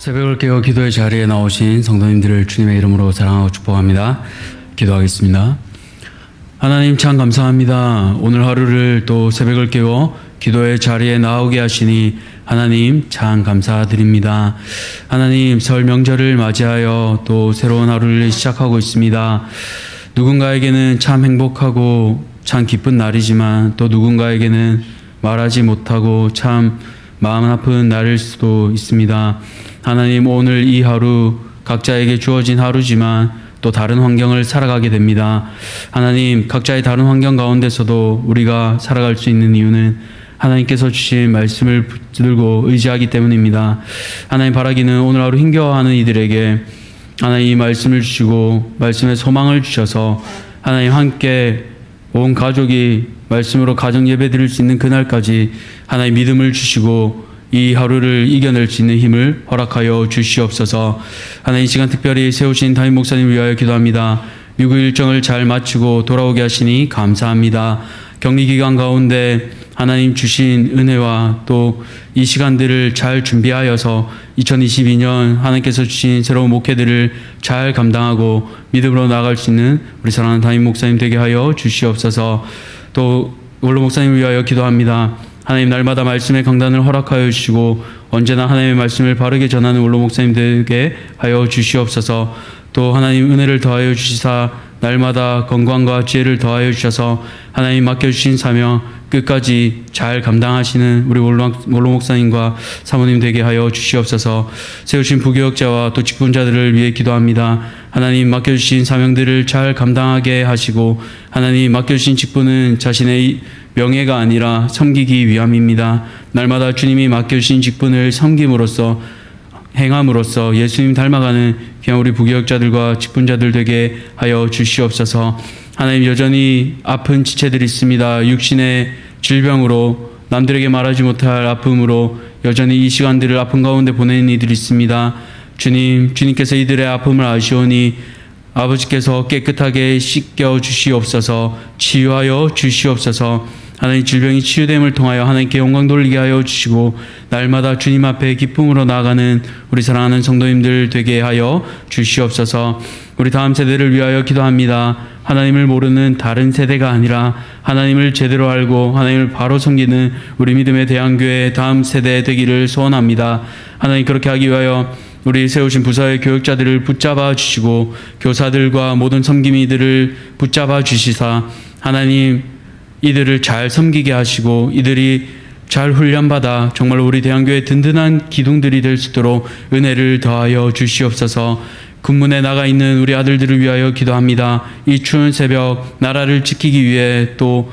새벽을 깨워 기도의 자리에 나오신 성도님들을 주님의 이름으로 사랑하고 축복합니다. 기도하겠습니다. 하나님 참 감사합니다. 오늘 하루를 또 새벽을 깨워 기도의 자리에 나오게 하시니 하나님 참 감사드립니다. 하나님 설 명절을 맞이하여 또 새로운 하루를 시작하고 있습니다. 누군가에게는 참 행복하고 참 기쁜 날이지만 또 누군가에게는 말하지 못하고 참 마음 아픈 날일 수도 있습니다. 하나님 오늘 이 하루 각자에게 주어진 하루지만 또 다른 환경을 살아가게 됩니다. 하나님 각자의 다른 환경 가운데서도 우리가 살아갈 수 있는 이유는 하나님께서 주신 말씀을 붙들고 의지하기 때문입니다. 하나님 바라기는 오늘 하루 힘겨워하는 이들에게 하나님 이 말씀을 주시고 말씀의 소망을 주셔서 하나님 함께 온 가족이 말씀으로 가정 예배 드릴 수 있는 그날까지 하나님 믿음을 주시고 이 하루를 이겨낼 수 있는 힘을 허락하여 주시옵소서. 하나님 이 시간 특별히 세우신 담임 목사님 위하여 기도합니다. 미국 일정을 잘 마치고 돌아오게 하시니 감사합니다. 격리 기간 가운데 하나님 주신 은혜와 또 이 시간들을 잘 준비하여서 2022년 하나님께서 주신 새로운 목회들을 잘 감당하고 믿음으로 나아갈 수 있는 우리 사랑하는 담임 목사님 되게 하여 주시옵소서. 또 원로 목사님을 위하여 기도합니다. 하나님 날마다 말씀의 강단을 허락하여 주시고 언제나 하나님의 말씀을 바르게 전하는 원로 목사님 되게 하여 주시옵소서. 또 하나님 은혜를 더하여 주시사 날마다 건강과 지혜를 더하여 주셔서 하나님 맡겨주신 사명 끝까지 잘 감당하시는 우리 원로 목사님과 사모님 되게 하여 주시옵소서. 세우신 부교역자와 또 직분자들을 위해 기도합니다. 하나님 맡겨주신 사명들을 잘 감당하게 하시고 하나님 맡겨주신 직분은 자신의 명예가 아니라 섬기기 위함입니다. 날마다 주님이 맡겨주신 직분을 섬김으로써 행함으로써 예수님 닮아가는 귀한 우리 부교역자들과 직분자들 되게 하여 주시옵소서. 하나님 여전히 아픈 지체들이 있습니다. 육신의 질병으로 남들에게 말하지 못할 아픔으로 여전히 이 시간들을 아픈 가운데 보내는 이들이 있습니다. 주님께서 이들의 아픔을 아시오니 아버지께서 깨끗하게 씻겨 주시옵소서. 치유하여 주시옵소서. 하나님 질병이 치유됨을 통하여 하나님께 영광 돌리게 하여 주시고 날마다 주님 앞에 기쁨으로 나아가는 우리 사랑하는 성도님들 되게 하여 주시옵소서. 우리 다음 세대를 위하여 기도합니다. 하나님을 모르는 다른 세대가 아니라 하나님을 제대로 알고 하나님을 바로 섬기는 우리 믿음의 대한교회 다음 세대 되기를 소원합니다. 하나님 그렇게 하기 위하여 우리 세우신 부서의 교육자들을 붙잡아 주시고 교사들과 모든 섬김이들을 붙잡아 주시사 하나님 이들을 잘 섬기게 하시고 이들이 잘 훈련받아 정말 우리 대한교회 든든한 기둥들이 될 수 있도록 은혜를 더하여 주시옵소서. 군문에 나가 있는 우리 아들들을 위하여 기도합니다. 이 추운 새벽 나라를 지키기 위해 또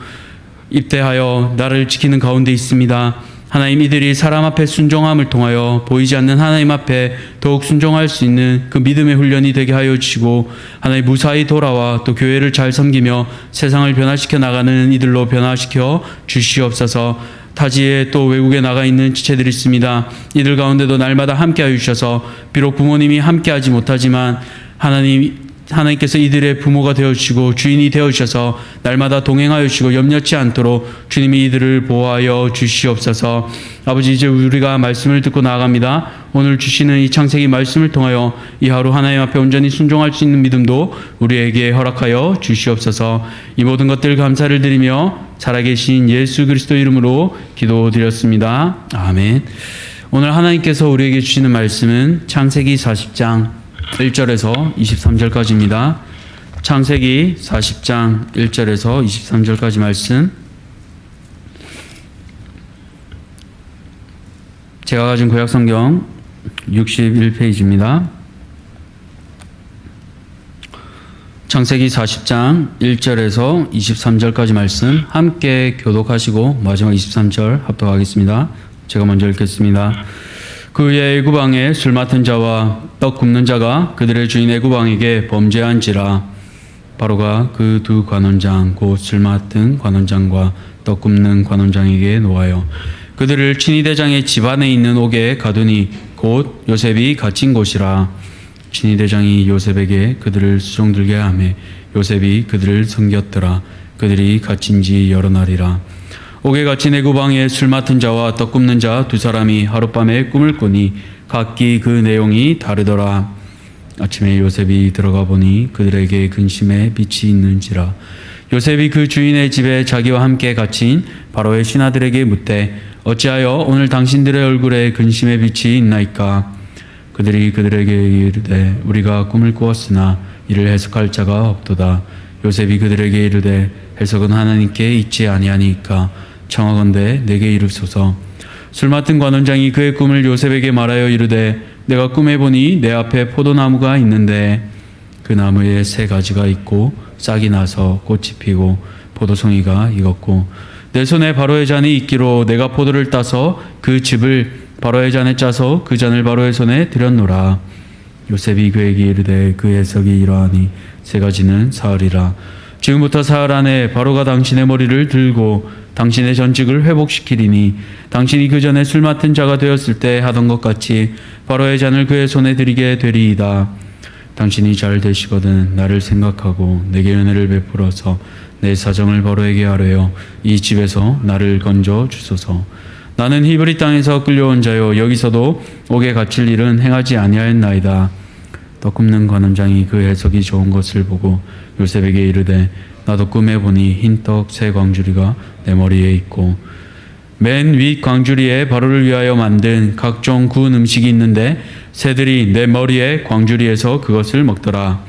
입대하여 나라를 지키는 가운데 있습니다. 하나님 이들이 사람 앞에 순종함을 통하여 보이지 않는 하나님 앞에 더욱 순종할 수 있는 그 믿음의 훈련이 되게 하여 주시고 하나님 무사히 돌아와 또 교회를 잘 섬기며 세상을 변화시켜 나가는 이들로 변화시켜 주시옵소서. 타지에 또 외국에 나가 있는 지체들이 있습니다. 이들 가운데도 날마다 함께하여 주셔서 비록 부모님이 함께하지 못하지만 하나님께서 이들의 부모가 되어주시고 주인이 되어주셔서 날마다 동행하여 주시고 염려치 않도록 주님이 이들을 보호하여 주시옵소서. 아버지 이제 우리가 말씀을 듣고 나아갑니다. 오늘 주시는 이 창세기 말씀을 통하여 이 하루 하나님 앞에 온전히 순종할 수 있는 믿음도 우리에게 허락하여 주시옵소서. 이 모든 것들 감사를 드리며 살아계신 예수 그리스도 이름으로 기도드렸습니다. 아멘. 오늘 하나님께서 우리에게 주시는 말씀은 창세기 40장 1절에서 23절까지입니다. 창세기 40장 1절에서 23절까지 말씀. 제가 가진 구약성경 61페이지입니다. 창세기 40장 1절에서 23절까지 말씀 함께 교독하시고 마지막 23절 합독하겠습니다. 제가 먼저 읽겠습니다. 그 후에 애굽왕의 술 맡은 자와 떡 굽는 자가 그들의 주인 애굽왕에게 범죄한지라. 바로가 그 두 관원장 곧 술 맡은 관원장과 떡 굽는 관원장에게 노하여 그들을 친위대장의 집 안에 있는 옥에 가두니 곧 요셉이 갇힌 곳이라. 친위대장이 요셉에게 그들을 수종들게 하매 요셉이 그들을 섬겼더라. 그들이 갇힌 지 여러 날이라. 옥에 갇힌 애구방에 술 맡은 자와 떡 굽는 자 두 사람이 하룻밤에 꿈을 꾸니 각기 그 내용이 다르더라. 아침에 요셉이 들어가 보니 그들에게 근심의 빛이 있는지라. 요셉이 그 주인의 집에 자기와 함께 갇힌 바로의 신하들에게 묻되 어찌하여 오늘 당신들의 얼굴에 근심의 빛이 있나이까? 그들이 그들에게 이르되 우리가 꿈을 꾸었으나 이를 해석할 자가 없도다. 요셉이 그들에게 이르되 해석은 하나님께 있지 아니하니까 청하건대 내게 이르소서. 술 맡은 관원장이 그의 꿈을 요셉에게 말하여 이르되 내가 꿈에 보니 내 앞에 포도나무가 있는데 그 나무에 세 가지가 있고 싹이 나서 꽃이 피고 포도송이가 익었고 내 손에 바로의 잔이 있기로 내가 포도를 따서 그 즙을 바로의 잔에 짜서 그 잔을 바로의 손에 들였노라. 요셉이 그에게 이르되 그 해석이 이러하니 세 가지는 사흘이라. 지금부터 사흘 안에 바로가 당신의 머리를 들고 당신의 전직을 회복시키리니 당신이 그 전에 술 맡은 자가 되었을 때 하던 것 같이 바로의 잔을 그의 손에 드리게 되리이다. 당신이 잘 되시거든 나를 생각하고 내게 은혜를 베풀어서 내 사정을 바로에게 아뢰어 이 집에서 나를 건져 주소서. 나는 히브리 땅에서 끌려온 자요 여기서도 옥에 갇힐 일은 행하지 아니하였나이다. 떡 굽는 관원장이 그 해석이 좋은 것을 보고 요셉에게 이르되 나도 꿈에 보니 흰떡 세 광주리가 내 머리에 있고 맨 윗 광주리에 바로를 위하여 만든 각종 구운 음식이 있는데 새들이 내 머리에 광주리에서 그것을 먹더라.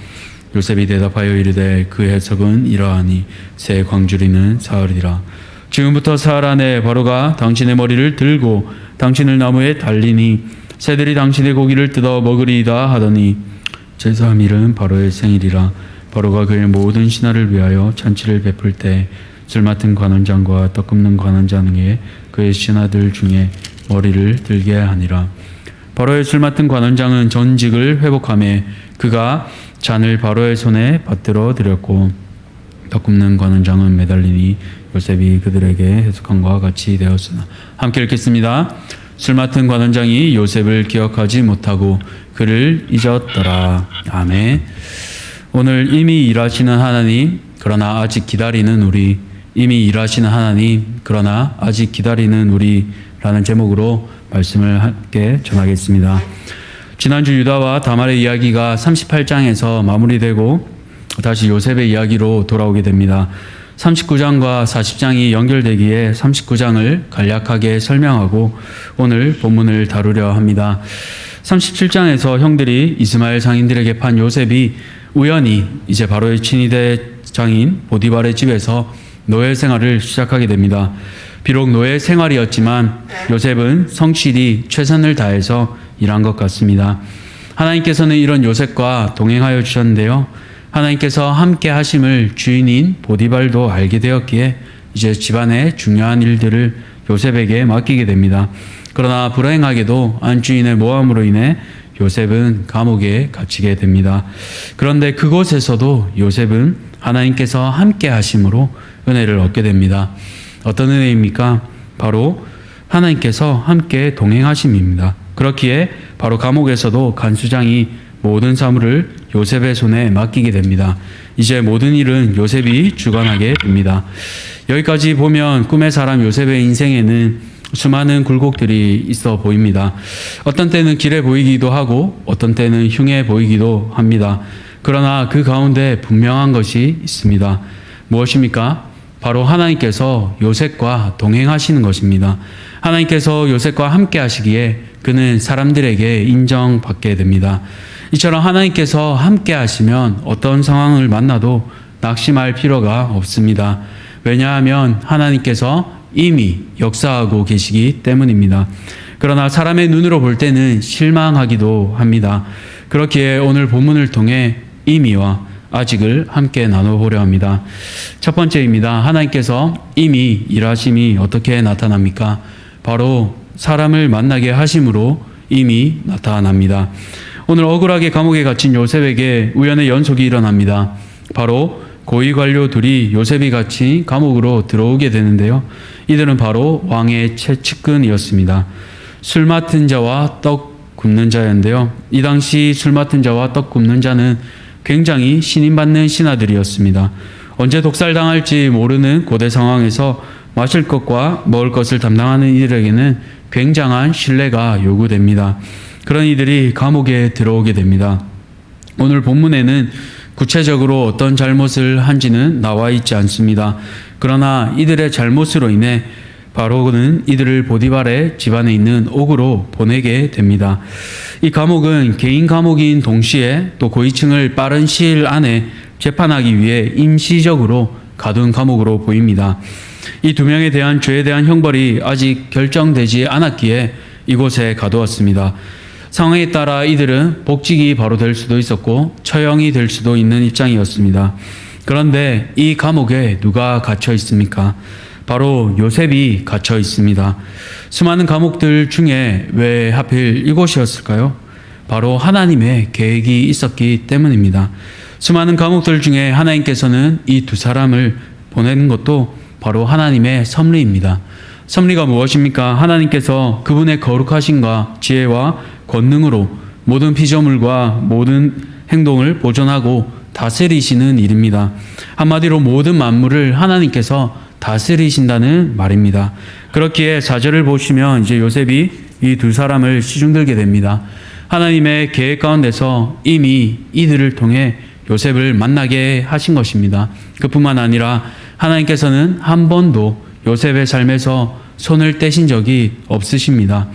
요셉이 대답하여 이르되 그 해석은 이러하니 새 광주리는 사흘이라. 지금부터 사흘 안에 바로가 당신의 머리를 들고 당신을 나무에 달리니 새들이 당신의 고기를 뜯어 먹으리이다 하더니 제3일은 바로의 생일이라. 바로가 그의 모든 신하를 위하여 잔치를 베풀 때 술 맡은 관원장과 떡 굽는 관원장에게 그의 신하들 중에 머리를 들게 하니라. 바로의 술 맡은 관원장은 전직을 회복하며 그가 잔을 바로의 손에 받들어 드렸고 떡 굽는 관원장은 매달리니 요셉이 그들에게 해석한과 같이 되었으나. 함께 읽겠습니다. 술 맡은 관원장이 요셉을 기억하지 못하고 그를 잊었더라. 아멘. 오늘 이미 일하시는 하나님 그러나 아직 기다리는 우리, 이미 일하시는 하나님 그러나 아직 기다리는 우리라는 제목으로 말씀을 함께 전하겠습니다. 지난주 유다와 다말의 이야기가 38장에서 마무리되고 다시 요셉의 이야기로 돌아오게 됩니다. 39장과 40장이 연결되기에 39장을 간략하게 설명하고 오늘 본문을 다루려 합니다. 37장에서 형들이 이스마엘 장인들에게 판 요셉이 우연히 이제 바로의 친위대 장인 보디발의 집에서 노예 생활을 시작하게 됩니다. 비록 노예 생활이었지만 요셉은 성실히 최선을 다해서 일한 것 같습니다. 하나님께서는 이런 요셉과 동행하여 주셨는데요. 하나님께서 함께 하심을 주인인 보디발도 알게 되었기에 이제 집안의 중요한 일들을 요셉에게 맡기게 됩니다. 그러나 불행하게도 안주인의 모함으로 인해 요셉은 감옥에 갇히게 됩니다. 그런데 그곳에서도 요셉은 하나님께서 함께 하심으로 은혜를 얻게 됩니다. 어떤 은혜입니까? 바로 하나님께서 함께 동행하심입니다. 그렇기에 바로 감옥에서도 간수장이 모든 사물을 요셉의 손에 맡기게 됩니다. 이제 모든 일은 요셉이 주관하게 됩니다. 여기까지 보면 꿈의 사람 요셉의 인생에는 수많은 굴곡들이 있어 보입니다. 어떤 때는 길해 보이기도 하고 어떤 때는 흉해 보이기도 합니다. 그러나 그 가운데 분명한 것이 있습니다. 무엇입니까? 바로 하나님께서 요셉과 동행하시는 것입니다. 하나님께서 요셉과 함께 하시기에 그는 사람들에게 인정받게 됩니다. 이처럼 하나님께서 함께 하시면 어떤 상황을 만나도 낙심할 필요가 없습니다. 왜냐하면 하나님께서 이미 역사하고 계시기 때문입니다. 그러나 사람의 눈으로 볼 때는 실망하기도 합니다. 그렇기에 오늘 본문을 통해 이미와 아직을 함께 나눠보려 합니다. 첫 번째입니다. 하나님께서 이미 일하심이 어떻게 나타납니까? 바로 사람을 만나게 하심으로 이미 나타납니다. 오늘 억울하게 감옥에 갇힌 요셉에게 우연의 연속이 일어납니다. 바로 고위 관료 둘이 요셉이 갇힌 감옥으로 들어오게 되는데요. 이들은 바로 왕의 최측근이었습니다. 술 맡은 자와 떡 굽는 자였는데요. 이 당시 술 맡은 자와 떡 굽는 자는 굉장히 신임받는 신하들이었습니다. 언제 독살당할지 모르는 고대 상황에서 마실 것과 먹을 것을 담당하는 이들에게는 굉장한 신뢰가 요구됩니다. 그런 이들이 감옥에 들어오게 됩니다. 오늘 본문에는 구체적으로 어떤 잘못을 한지는 나와 있지 않습니다. 그러나 이들의 잘못으로 인해 바로는 이들을 보디발의 집안에 있는 옥으로 보내게 됩니다. 이 감옥은 개인 감옥인 동시에 또 고위층을 빠른 시일 안에 재판하기 위해 임시적으로 가둔 감옥으로 보입니다. 이 두 명에 대한 죄에 대한 형벌이 아직 결정되지 않았기에 이곳에 가두었습니다. 상황에 따라 이들은 복직이 바로 될 수도 있었고 처형이 될 수도 있는 입장이었습니다. 그런데 이 감옥에 누가 갇혀 있습니까? 바로 요셉이 갇혀 있습니다. 수많은 감옥들 중에 왜 하필 이곳이었을까요? 바로 하나님의 계획이 있었기 때문입니다. 수많은 감옥들 중에 하나님께서는 이 두 사람을 보내는 것도 바로 하나님의 섭리입니다. 섭리가 무엇입니까? 하나님께서 그분의 거룩하심과 지혜와 권능으로 모든 피조물과 모든 행동을 보존하고 다스리시는 일입니다. 한마디로 모든 만물을 하나님께서 다스리신다는 말입니다. 그렇기에 4절을 보시면 이제 요셉이 이 두 사람을 시중들게 됩니다. 하나님의 계획 가운데서 이미 이들을 통해 요셉을 만나게 하신 것입니다. 그뿐만 아니라 하나님께서는 한 번도 요셉의 삶에서 손을 떼신 적이 없으십니다.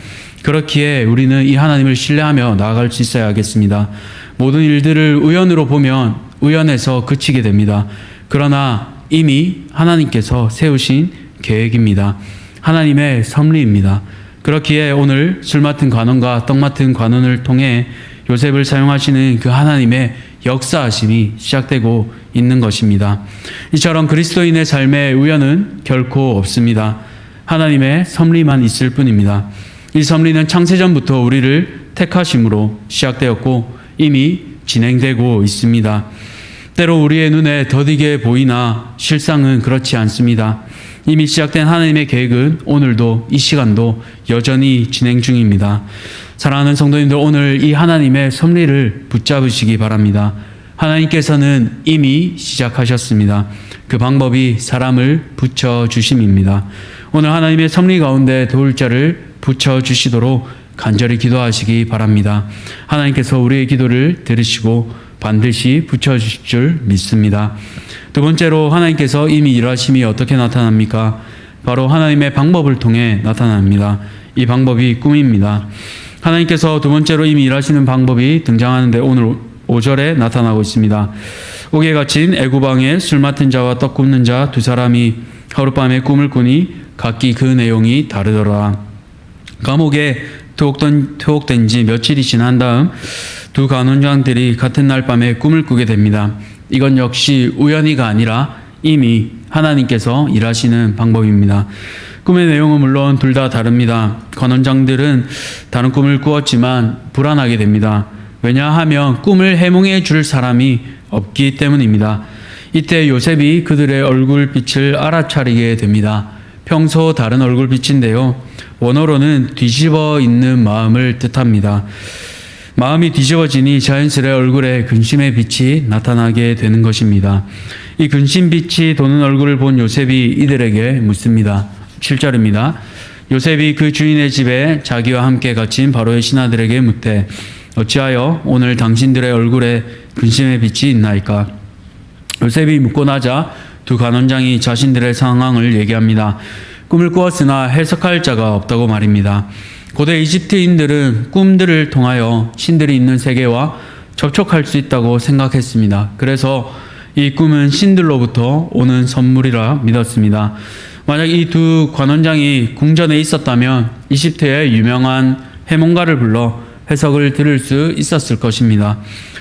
그렇기에 우리는 이 하나님을 신뢰하며 나아갈 수 있어야겠습니다. 모든 일들을 우연으로 보면 우연에서 그치게 됩니다. 그러나 이미 하나님께서 세우신 계획입니다. 하나님의 섭리입니다. 그렇기에 오늘 술 맡은 관원과 떡 맡은 관원을 통해 요셉을 사용하시는 그 하나님의 역사하심이 시작되고 있는 것입니다. 이처럼 그리스도인의 삶의 우연은 결코 없습니다. 하나님의 섭리만 있을 뿐입니다. 이 섭리는 창세전부터 우리를 택하심으로 시작되었고 이미 진행되고 있습니다. 때로 우리의 눈에 더디게 보이나 실상은 그렇지 않습니다. 이미 시작된 하나님의 계획은 오늘도 이 시간도 여전히 진행 중입니다. 사랑하는 성도님들, 오늘 이 하나님의 섭리를 붙잡으시기 바랍니다. 하나님께서는 이미 시작하셨습니다. 그 방법이 사람을 붙여주심입니다. 오늘 하나님의 섭리 가운데 도울 자를 붙여주시도록 간절히 기도하시기 바랍니다. 하나님께서 우리의 기도를 들으시고 반드시 붙여주실 줄 믿습니다. 두 번째로 하나님께서 이미 일하심이 어떻게 나타납니까? 바로 하나님의 방법을 통해 나타납니다. 이 방법이 꿈입니다. 하나님께서 두 번째로 이미 일하시는 방법이 등장하는데 오늘 5절에 나타나고 있습니다. 옥에 갇힌 애구방에 술 맡은 자와 떡 굽는 자 두 사람이 하룻밤에 꿈을 꾸니 각기 그 내용이 다르더라. 감옥에 투옥된 지 며칠이 지난 다음 두 간원장들이 같은 날 밤에 꿈을 꾸게 됩니다. 이건 역시 우연히가 아니라 이미 하나님께서 일하시는 방법입니다. 꿈의 내용은 물론 둘 다 다릅니다. 관원장들은 다른 꿈을 꾸었지만 불안하게 됩니다. 왜냐하면 꿈을 해몽해 줄 사람이 없기 때문입니다. 이때 요셉이 그들의 얼굴빛을 알아차리게 됩니다. 평소 다른 얼굴빛인데요. 원어로는 뒤집어 있는 마음을 뜻합니다. 마음이 뒤집어지니 자연스레 얼굴에 근심의 빛이 나타나게 되는 것입니다. 이 근심빛이 도는 얼굴을 본 요셉이 이들에게 묻습니다. 7절입니다. 요셉이 그 주인의 집에 자기와 함께 갇힌 바로의 신하들에게 묻되 어찌하여 오늘 당신들의 얼굴에 근심의 빛이 있나이까? 요셉이 묻고 나자 두 간원장이 자신들의 상황을 얘기합니다. 꿈을 꾸었으나 해석할 자가 없다고 말입니다. 고대 이집트인들은 꿈들을 통하여 신들이 있는 세계와 접촉할 수 있다고 생각했습니다. 그래서 이 꿈은 신들로부터 오는 선물이라 믿었습니다. 만약 이 두 관원장이 궁전에 있었다면 이집트의 유명한 해몽가를 불러 해석을 들을 수 있었을 것입니다.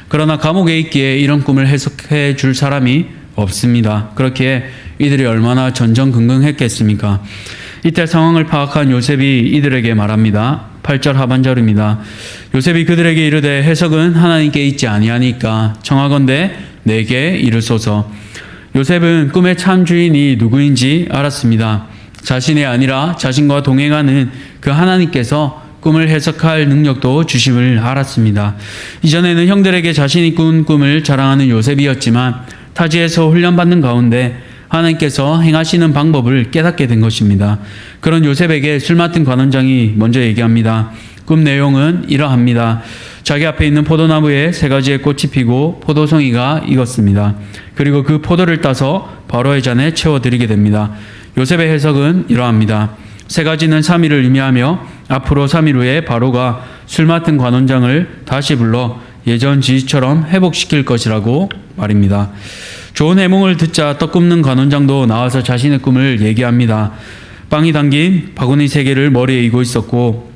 그러나 감옥에 있기에 이런 꿈을 해석해 줄 사람이 없습니다. 그렇기에 이들이 얼마나 전전긍긍했겠습니까? 이때 상황을 파악한 요셉이 이들에게 말합니다. 8절 하반절입니다. 요셉이 그들에게 이르되 해석은 하나님께 있지 아니하니까 청하건대 내게 이르소서. 요셉은 꿈의 참 주인이 누구인지 알았습니다. 자신이 아니라 자신과 동행하는 그 하나님께서 꿈을 해석할 능력도 주심을 알았습니다. 이전에는 형들에게 자신이 꾼 꿈을 자랑하는 요셉이었지만 타지에서 훈련받는 가운데 하나님께서 행하시는 방법을 깨닫게 된 것입니다. 그런 요셉에게 술 맡은 관원장이 먼저 얘기합니다. 꿈 내용은 이러합니다. 자기 앞에 있는 포도나무에 3가지의 꽃이 피고 포도송이가 익었습니다. 그리고 그 포도를 따서 바로의 잔에 채워드리게 됩니다. 요셉의 해석은 이러합니다. 3가지는 3일을 의미하며 앞으로 3일 후에 바로가 술 맡은 관원장을 다시 불러 예전 지시처럼 회복시킬 것이라고 말입니다. 좋은 해몽을 듣자 떡 굽는 관원장도 나와서 자신의 꿈을 얘기합니다. 빵이 담긴 바구니 3개를 머리에 이고 있었고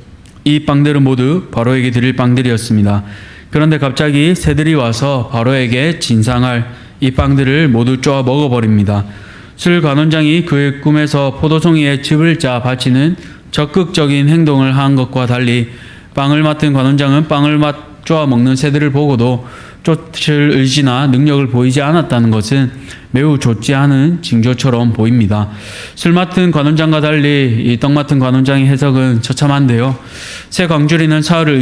이 빵들은 모두 바로에게 드릴 빵들이었습니다. 그런데 갑자기 새들이 와서 바로에게 진상할 이 빵들을 모두 쪼아 먹어버립니다. 술 관원장이 그의 꿈에서 포도송이에 즙을 짜 바치는 적극적인 행동을 한 것과 달리 빵을 맡은 관원장은 빵을 쪼아 먹는 새들을 보고도 쫓을 의지나 능력을 보이지 않았다는 것은 매우 좋지 않은 징조처럼 보입니다. 술 맡은 관원장과 달리 이 떡 맡은 관원장의 해석은 처참한데요. 새 광주리는 사흘을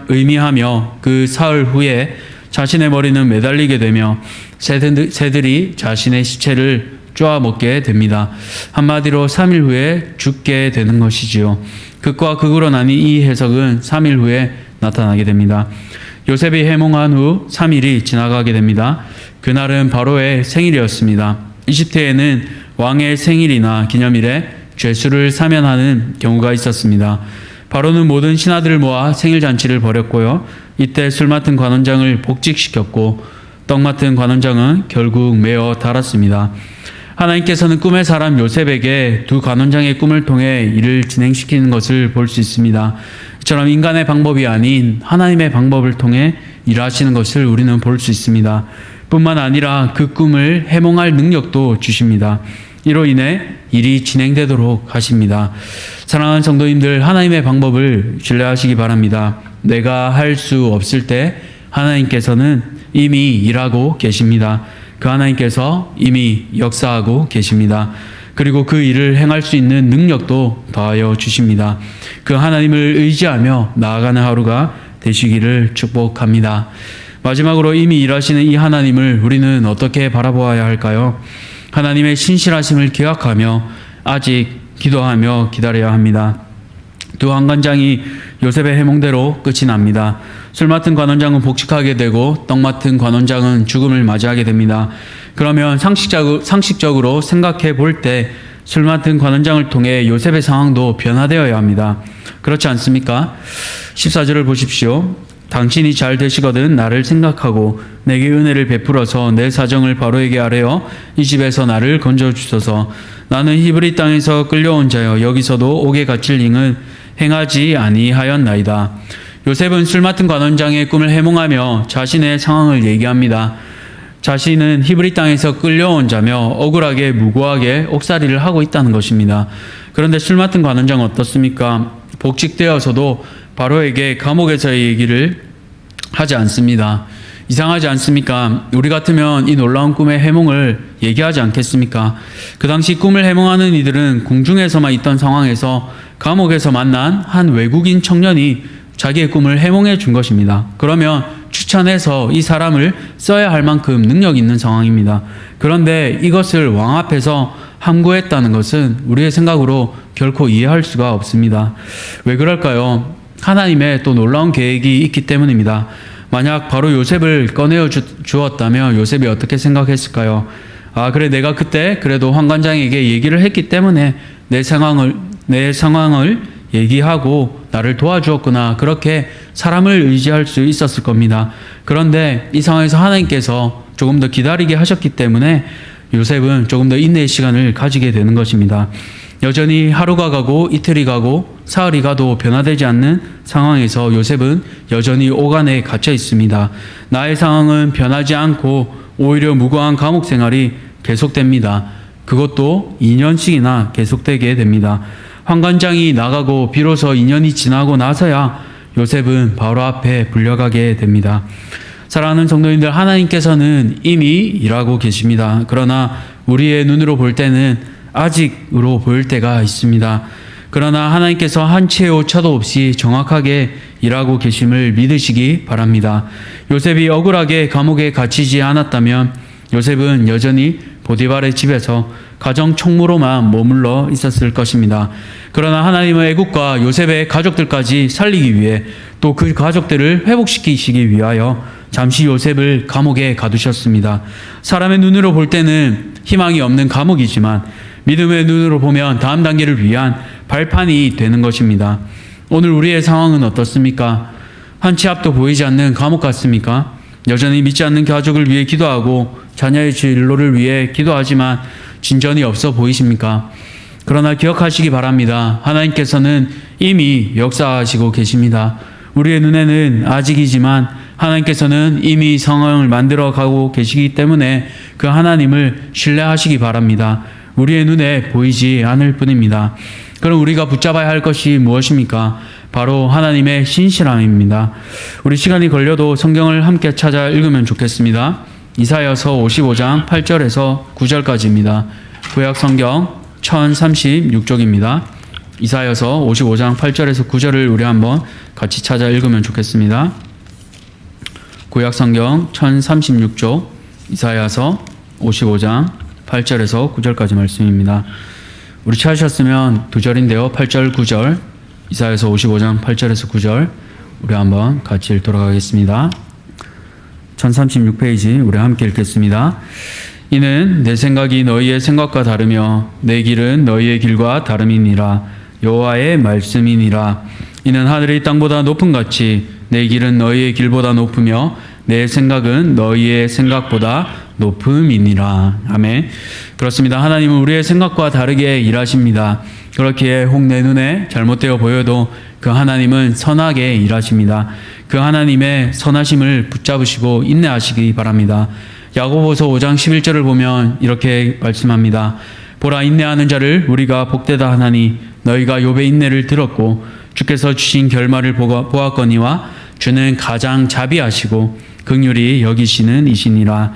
의미하며 그 사흘 후에 자신의 머리는 매달리게 되며 새들이 자신의 시체를 쪼아 먹게 됩니다. 한마디로 3일 후에 죽게 되는 것이지요. 극과 극으로 나뉜 이 해석은 3일 후에 나타나게 됩니다. 요셉이 해몽한 후 3일이 지나가게 됩니다. 그날은 바로의 생일이었습니다. 이집트에는 왕의 생일이나 기념일에 죄수를 사면하는 경우가 있었습니다. 바로는 모든 신하들을 모아 생일 잔치를 벌였고요. 이때 술 맡은 관원장을 복직시켰고 떡 맡은 관원장은 결국 매어 달았습니다. 하나님께서는 꿈의 사람 요셉에게 두 관원장의 꿈을 통해 일을 진행시키는 것을 볼 수 있습니다. 이처럼 인간의 방법이 아닌 하나님의 방법을 통해 일하시는 것을 우리는 볼 수 있습니다. 뿐만 아니라 그 꿈을 해몽할 능력도 주십니다. 이로 인해 일이 진행되도록 하십니다. 사랑하는 성도님들, 하나님의 방법을 신뢰하시기 바랍니다. 내가 할 수 없을 때 하나님께서는 이미 일하고 계십니다. 그 하나님께서 이미 역사하고 계십니다. 그리고 그 일을 행할 수 있는 능력도 더하여 주십니다. 그 하나님을 의지하며 나아가는 하루가 되시기를 축복합니다. 마지막으로 이미 일하시는 이 하나님을 우리는 어떻게 바라보아야 할까요? 하나님의 신실하심을 기억하며 아직 기도하며 기다려야 합니다. 두 관원장이 요셉의 해몽대로 끝이 납니다. 술 맡은 관원장은 복직하게 되고 떡 맡은 관원장은 죽음을 맞이하게 됩니다. 그러면 상식적으로 생각해 볼 때 술 맡은 관원장을 통해 요셉의 상황도 변화되어야 합니다. 그렇지 않습니까? 14절을 보십시오. 당신이 잘 되시거든 나를 생각하고 내게 은혜를 베풀어서 내 사정을 바로에게 아뢰어 이 집에서 나를 건져주소서. 나는 히브리 땅에서 끌려온 자여 여기서도 옥에 갇힐 링은 행하지 아니하였나이다. 요셉은 술 맡은 관원장의 꿈을 해몽하며 자신의 상황을 얘기합니다. 자신은 히브리 땅에서 끌려온 자며 억울하게 무고하게 옥살이를 하고 있다는 것입니다. 그런데 술 맡은 관원장은 어떻습니까? 복직되어서도 바로에게 감옥에서의 얘기를 하지 않습니다. 이상하지 않습니까? 우리 같으면 이 놀라운 꿈의 해몽을 얘기하지 않겠습니까? 그 당시 꿈을 해몽하는 이들은 궁중에서만 있던 상황에서 감옥에서 만난 한 외국인 청년이 자기의 꿈을 해몽해 준 것입니다. 그러면 추천해서 이 사람을 써야 할 만큼 능력 있는 상황입니다. 그런데 이것을 왕 앞에서 함구했다는 것은 우리의 생각으로 결코 이해할 수가 없습니다. 왜 그럴까요? 하나님의 또 놀라운 계획이 있기 때문입니다. 만약 바로 요셉을 꺼내어 주었다면 요셉이 어떻게 생각했을까요? 아, 그래, 내가 그때 그래도 환관장에게 얘기를 했기 때문에 내 상황을 얘기하고 나를 도와주었구나. 그렇게 사람을 의지할 수 있었을 겁니다. 그런데 이 상황에서 하나님께서 조금 더 기다리게 하셨기 때문에 요셉은 조금 더 인내의 시간을 가지게 되는 것입니다. 여전히 하루가 가고 이틀이 가고 사흘이 가도 변화되지 않는 상황에서 요셉은 여전히 옥 안에 갇혀 있습니다. 나의 상황은 변하지 않고 오히려 무고한 감옥 생활이 계속됩니다. 그것도 2년씩이나 계속되게 됩니다. 환관장이 나가고 비로소 2년이 지나고 나서야 요셉은 바로 앞에 불려가게 됩니다. 사랑하는 성도님들, 하나님께서는 이미 일하고 계십니다. 그러나 우리의 눈으로 볼 때는 아직으로 보일 때가 있습니다. 그러나 하나님께서 한 치의 오차도 없이 정확하게 일하고 계심을 믿으시기 바랍니다. 요셉이 억울하게 감옥에 갇히지 않았다면 요셉은 여전히 보디발의 집에서 가정 총무로만 머물러 있었을 것입니다. 그러나 하나님은 애굽과 요셉의 가족들까지 살리기 위해 또 그 가족들을 회복시키시기 위하여 잠시 요셉을 감옥에 가두셨습니다. 사람의 눈으로 볼 때는 희망이 없는 감옥이지만 믿음의 눈으로 보면 다음 단계를 위한 발판이 되는 것입니다. 오늘 우리의 상황은 어떻습니까? 한 치 앞도 보이지 않는 감옥 같습니까? 여전히 믿지 않는 가족을 위해 기도하고 자녀의 진로를 위해 기도하지만 진전이 없어 보이십니까? 그러나 기억하시기 바랍니다. 하나님께서는 이미 역사하시고 계십니다. 우리의 눈에는 아직이지만 하나님께서는 이미 상황을 만들어 가고 계시기 때문에 그 하나님을 신뢰하시기 바랍니다. 우리의 눈에 보이지 않을 뿐입니다. 그럼 우리가 붙잡아야 할 것이 무엇입니까? 바로 하나님의 신실함입니다. 우리 시간이 걸려도 성경을 함께 찾아 읽으면 좋겠습니다. 이사야서 55장 8절에서 9절까지입니다. 구약 성경 1036쪽입니다. 이사야서 55장 8절에서 9절을 우리 한번 같이 찾아 읽으면 좋겠습니다. 구약 성경 1036쪽 이사야서 55장 8절에서 9절까지 말씀입니다. 우리 찾으셨으면 두 절인데요. 8절, 9절, 이사야서 55장 8절에서 9절 우리 한번 같이 읽도록 하겠습니다. 1036페이지 우리 함께 읽겠습니다. 이는 내 생각이 너희의 생각과 다르며 내 길은 너희의 길과 다름이니라. 여호와의 말씀이니라. 이는 하늘이 땅보다 높은 같이 내 길은 너희의 길보다 높으며 내 생각은 너희의 생각보다 높음이니라. 아멘. 그렇습니다. 하나님은 우리의 생각과 다르게 일하십니다. 그렇기에 혹 내 눈에 잘못되어 보여도 그 하나님은 선하게 일하십니다. 그 하나님의 선하심을 붙잡으시고 인내하시기 바랍니다. 야고보서 5장 11절을 보면 이렇게 말씀합니다. 보라, 인내하는 자를 우리가 복되다 하나니 너희가 욥의 인내를 들었고 주께서 주신 결말을 보았거니와 주는 가장 자비하시고 긍휼히 여기시는 이시니라.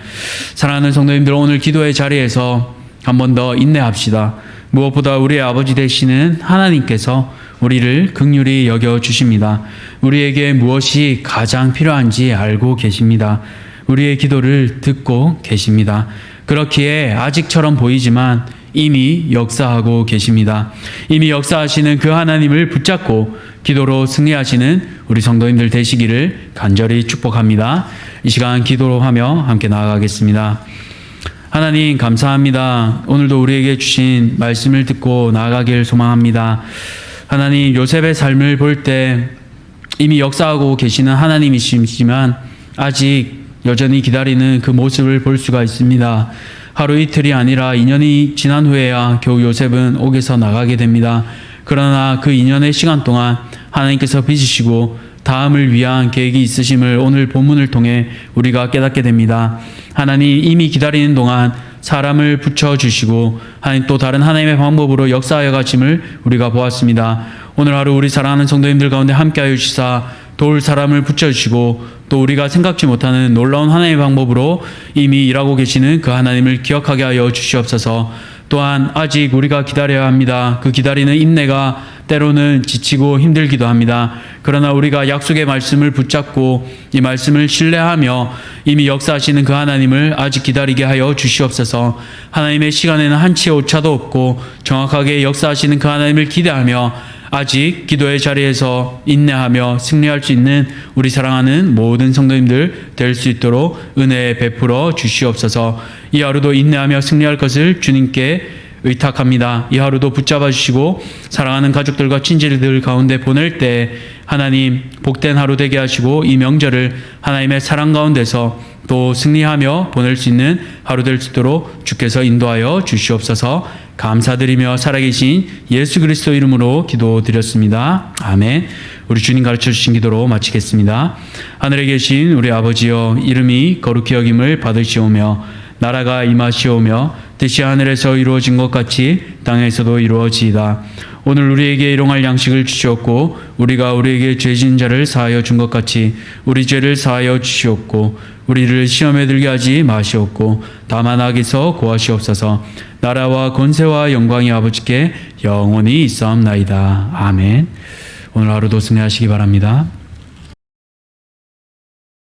사랑하는 성도님들, 오늘 기도의 자리에서 한 번 더 인내합시다. 무엇보다 우리의 아버지 되시는 하나님께서 우리를 긍휼히 여겨 주십니다. 우리에게 무엇이 가장 필요한지 알고 계십니다. 우리의 기도를 듣고 계십니다. 그렇기에 아직처럼 보이지만 이미 역사하고 계십니다. 이미 역사하시는 그 하나님을 붙잡고 기도로 승리하시는 우리 성도님들 되시기를 간절히 축복합니다. 이 시간 기도로 하며 함께 나아가겠습니다. 하나님 감사합니다. 오늘도 우리에게 주신 말씀을 듣고 나아가길 소망합니다. 하나님, 요셉의 삶을 볼 때 이미 역사하고 계시는 하나님이시지만 아직 여전히 기다리는 그 모습을 볼 수가 있습니다. 하루 이틀이 아니라 2년이 지난 후에야 겨우 요셉은 옥에서 나가게 됩니다. 그러나 그 2년의 시간 동안 하나님께서 빚으시고 다음을 위한 계획이 있으심을 오늘 본문을 통해 우리가 깨닫게 됩니다. 하나님, 이미 기다리는 동안 사람을 붙여주시고 하나님 또 다른 하나님의 방법으로 역사하여 가심을 우리가 보았습니다. 오늘 하루 우리 사랑하는 성도님들 가운데 함께하여 주시사 도울 사람을 붙여주시고 또 우리가 생각지 못하는 놀라운 하나님의 방법으로 이미 일하고 계시는 그 하나님을 기억하게 하여 주시옵소서. 또한 아직 우리가 기다려야 합니다. 그 기다리는 인내가 때로는 지치고 힘들기도 합니다. 그러나 우리가 약속의 말씀을 붙잡고 이 말씀을 신뢰하며 이미 역사하시는 그 하나님을 아직 기다리게 하여 주시옵소서. 하나님의 시간에는 한치의 오차도 없고 정확하게 역사하시는 그 하나님을 기대하며 아직 기도의 자리에서 인내하며 승리할 수 있는 우리 사랑하는 모든 성도님들 될 수 있도록 은혜 베풀어 주시옵소서. 이 하루도 인내하며 승리할 것을 주님께 의탁합니다. 이 하루도 붙잡아 주시고 사랑하는 가족들과 친지들 가운데 보낼 때 하나님 복된 하루 되게 하시고 이 명절을 하나님의 사랑 가운데서 또 승리하며 보낼 수 있는 하루 될 수 있도록 주께서 인도하여 주시옵소서. 감사드리며 살아계신 예수 그리스도 이름으로 기도드렸습니다. 아멘. 우리 주님 가르쳐 주신 기도로 마치겠습니다. 하늘에 계신 우리 아버지여, 이름이 거룩히 여김을 받으시오며 나라가 임하시오며 뜻이 하늘에서 이루어진 것 같이 땅에서도 이루어지이다. 오늘 우리에게 일용할 양식을 주시옵고 우리가 우리에게 죄 지은 자를 사하여 준 것 같이 우리 죄를 사하여 주시옵고 우리를 시험에 들게 하지 마시옵고 다만 악에서 구하시옵소서. 나라와 권세와 영광이 아버지께 영원히 있사옵나이다. 아멘. 오늘 하루도 승리하시기 바랍니다.